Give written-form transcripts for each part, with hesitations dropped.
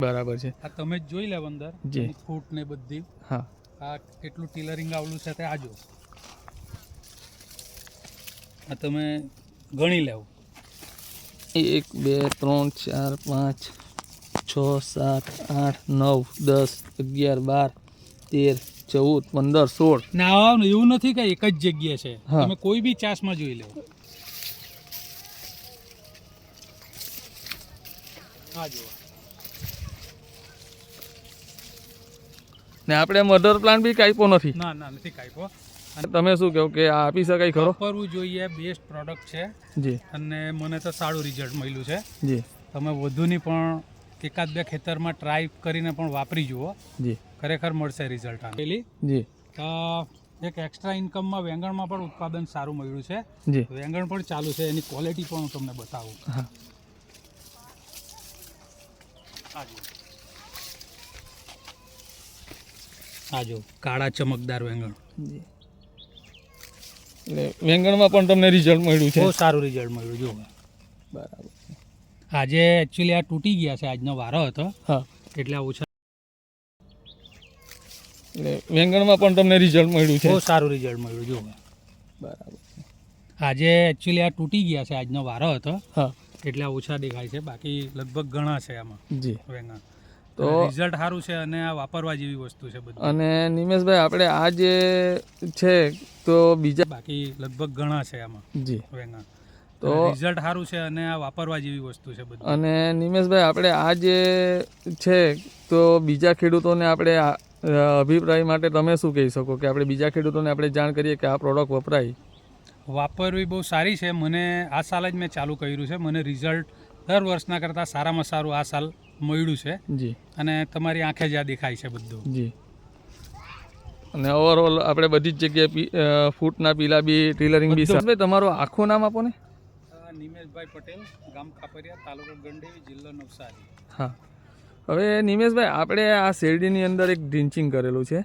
બરાબર છે. આ તમે જ જોઈ લેવ અંદર જી ફૂટ ને બધી. હા આ કેટલું ટીલરિંગ આવેલું છે તે આજો આ તમે ગણી લેવ. 1 2 3 4 5 6 7 8 9 10 11 12 13 14 15 16. ના એવું નથી કે એક જ જગ્યા છે. હા. તમે કોઈ બી ચાસમાં જોઈ લેવ. આ જો ને આપણે મધર પ્લાન્ટ બી કાપ્યો નથી. ના ના નથી કાપ્યો. તમે શું કહો કે આ આપી શકાય ખરો? વાપરવું જોઈએ, બેસ્ટ પ્રોડક્ટ છે જી અને મને તો સારું રિઝલ્ટ મળ્યું છે. જી તમે વધુની પણ એકાદ બે ખેતરમાં ટ્રાય કરીને પણ વાપરી જુઓ, જી ખરેખર મળશે રિઝલ્ટ. પેલી જી એક એક્સ્ટ્રા ઇન્કમમાં વેંગણમાં પણ ઉત્પાદન સારું મળ્યું છે. જી વેંગણ પણ ચાલુ છે, એની ક્વોલિટી પણ હું તમને બતાવું. હા આ જો કાળા ચમકદાર વેંગણ. જી એટલે વેંગણમાં પણ તમને રિઝલ્ટ મળ્યું છે. બહુ સારું રિઝલ્ટ મળ્યું. જો બરાબર. આજે એકચ્યુઅલી આ તૂટી ગયા છે, આજનો વારો હતો હા એટલે આ ઓછા. એટલે વેંગણમાં પણ તમને રિઝલ્ટ મળ્યું છે. બહુ સારું રિઝલ્ટ મળ્યું. જો બરાબર. આજે એકચ્યુઅલી આ તૂટી ગયા છે, આજનો વારો હતો હા એટલે આ ઓછા દેખાય છે, બાકી લગભગ ઘણા છે આમાં જી વેંગણ. તો રિઝલ્ટ સારું છે અને આ વાપરવા જેવી વસ્તુ છે બધી. અને નિમેશભાઈ આપણે આ જે છે તો બીજા બાકી લગભગ ઘણા છે આમાં જી વેંગણ. તો રિઝલ્ટ સારું છે અને આ વાપરવા જેવી વસ્તુ છે બધી. અને નિમેશભાઈ આપણે આ જે છે તો બીજા ખેડૂતોને આપણે અભિપ્રાય માટે તમે શું કહી શકો કે આપણે બીજા ખેડૂતોને આપણે જાણ કરીએ કે આ પ્રોડક્ટ વપરાય? વાપરવી બહુ સારી છે. મને આ સાલ જ મેં ચાલુ કર્યું છે. મને રિઝલ્ટ દર વર્ષના કરતાં સારામાં સારું આ સાલ મળ્યું છે જી અને તમારી આંખે જ આ દેખાય છે બધું. જી અને ઓવરઓલ આપણે બધી જ જગ્યાએ ફૂટના પીલા બી ટીલરિંગ બી. ભાઈ તમારું આખું નામ આપો ને. નિમેશભાઈ પટેલ, ગામ ખાપરિયા, તાલુકો ગંડેવી, જિલ્લો નવસારી. હા હવે નિમેશભાઈ આપણે આ શેરડીની અંદર એક ડ્રિન્ચિંગ કરેલું છે,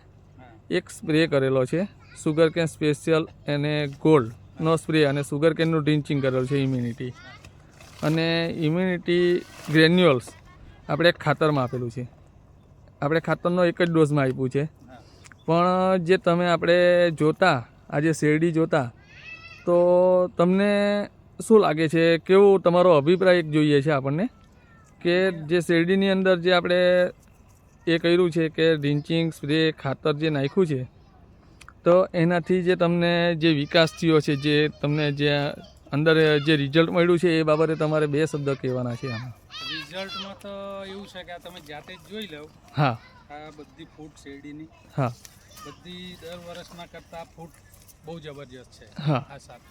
એક સ્પ્રે કરેલો છે સુગર કેન સ્પેશિયલ અને ગોલ્ડનો સ્પ્રે અને સુગર કેનનું ડ્રિન્ચિંગ કરેલું છે ઇમ્યુનિટી અને ઇમ્યુનિટી ગ્રેન્યુઅલ્સ આપણે એક ખાતરમાં આપેલું છે. આપણે ખાતરનો એક જ ડોઝમાં આપ્યું છે, પણ જે તમે આપણે જોતા આજે શેરડી જોતા તો તમને શું લાગે છે, કેવું તમારો અભિપ્રાય એક જોઈએ છે આપણને કે જે શેરડીની અંદર જે આપણે એ કર્યું છે કે ડ્રિન્ચિંગ સ્પ્રે ખાતર જે નાખ્યું છે તો એનાથી જે તમને જે વિકાસ થયો છે, જે તમને જે અંદર જે રિઝલ્ટ મળ્યું છે એ બાબતે તમારે બે શબ્દ કહેવાના છે આમાં. રિઝલ્ટમાં તો એવું છે કે આ તમે જાતે જ જોઈ લો. હા આ બધી ફૂટ શેરડીની હા બધી દર વર્ષના કરતાં ફૂટ બહુ જબરજસ્ત છે. હા આ સાલ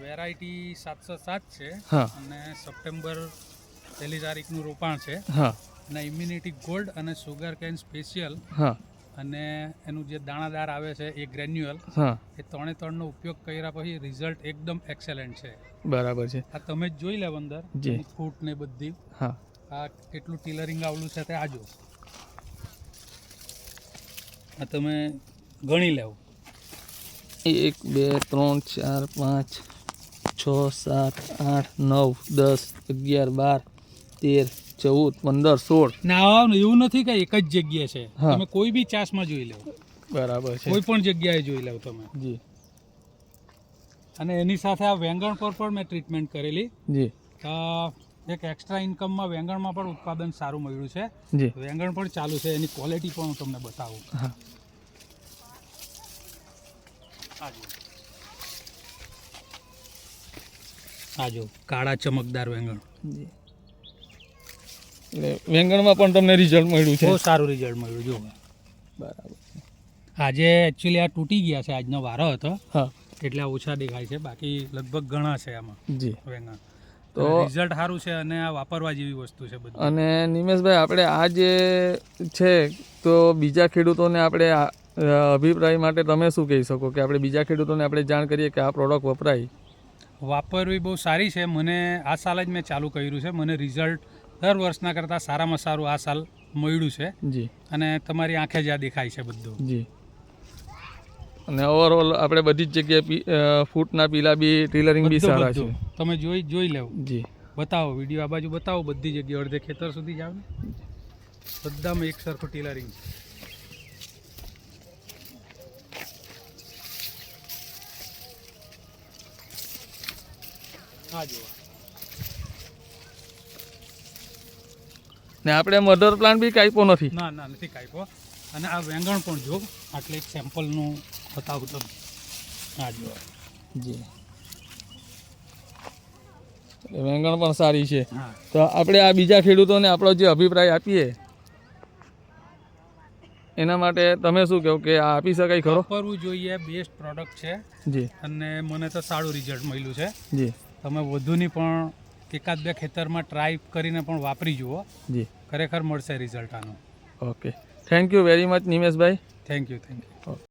વેરાયટી 707 છે હા અને સપ્ટેમ્બર 1 તારીખનું રોપાણ છે હા અને ઇમ્યુનિટી ગોલ્ડ અને સુગર કેન સ્પેશિયલ હા અને એનું જે દાણાદાર આવે છે એ ગ્રેન્યુઅલ, હા એ ત્રણે ત્રણનો ઉપયોગ કર્યા પછી રિઝલ્ટ એકદમ એક્સેલન્ટ છે. બરાબર છે. આ તમે જ જોઈ લેવ અંદર જી ફૂટ ને બધી. હા આ કેટલું ટીલરિંગ આવેલું છે તે આજો આ તમે ગણી લેવ. 1 2 3 4 5 6 7 8 9 10 11 12 13 14 15 16. ના એવું નથી કે એક જ જગ્યા છે. હા. તમે કોઈ બી ચાસમાં જોઈ લેવ, બરાબર છે. કોઈ પણ જગ્યાએ જોઈ લેવ તમે. જી અને એની સાથે આ વેંગણ પર પણ મેં ટ્રીટમેન્ટ કરેલી. જી એક એક્સ્ટ્રા ઇન્કમમાં વેંગણમાં પણ ઉત્પાદન સારું મળ્યું છે. જી વેંગણ પણ ચાલુ છે, એની ક્વોલિટી પણ હું તમને બતાવું. હા આ જો કાળા ચમકદાર વેંગણ. જી એટલે વેંગણમાં પણ તમને રિઝલ્ટ મળ્યું છે. બહુ સારું રિઝલ્ટ મળ્યું. જો બરાબર. આજે એકચ્યુઅલી આ તૂટી ગયા છે, આજનો વારો હતો હા એટલે આ ઓછા દેખાય છે, બાકી લગભગ ઘણા છે આમાં જી વેંગણ. તો રિઝલ્ટ સારું છે અને આ વાપરવા જેવી વસ્તુ છે બધી. અને નિમેશભાઈ આપણે આ જે છે તો બીજા ખેડૂતોને આપણે અભિપ્રાય માટે તમે શું કહી શકો કે આપણે બીજા ખેડૂતોને આપણે જાણ કરીએ કે આ પ્રોડક્ટ વપરાય? વાપરવી બહુ સારી છે. મને આ સાલ જ મેં ચાલુ કર્યું છે. મને રિઝલ્ટ દર વર્ષના કરતાં સારામાં સારું આ સાલ મળ્યું છે જી અને તમારી આંખે જ આ દેખાય છે બધું. જી અને ઓવરઓલ આપણે બધી જ જગ્યાએ ફૂટના પીલા બી ટીલરિંગ બી સારા છે. તમે જોઈ લેવ. જી બતાવો વિડીયો આ બાજુ બતાવો, બધી જગ્યાએ અડધે ખેતર સુધી જાવ ને. બધામાં એક સરખું ટીલરિંગ છે. આ જુઓ. ને આપણે મધર પ્લાન્ટ બી કાપ્યો નથી. ના ના નથી કાપ્યો. અને આ વેંગણ પણ જો આટલે એક સેમ્પલનું બતાવું તમને. આ જુઓ. જી એટલે વેંગણ પણ સારી છે. હા તો આપણે આ બીજા ખેડૂતોને આપણો જે અભિપ્રાય આપીએ એના માટે તમે શું કહો કે આ આપી શકાય ખરો? વાપરવું જોઈએ, બેસ્ટ પ્રોડક્ટ છે જી અને મને તો સારું રિઝલ્ટ મળ્યું છે. જી તમે વધુની પણ એકાદ બે ખેતરમાં ટ્રાય કરીને પણ વાપરી જુઓ, જી ખરેખર મળશે રિઝલ્ટ આનું. Okay, thank you very much Nimeshbhai. Thank you.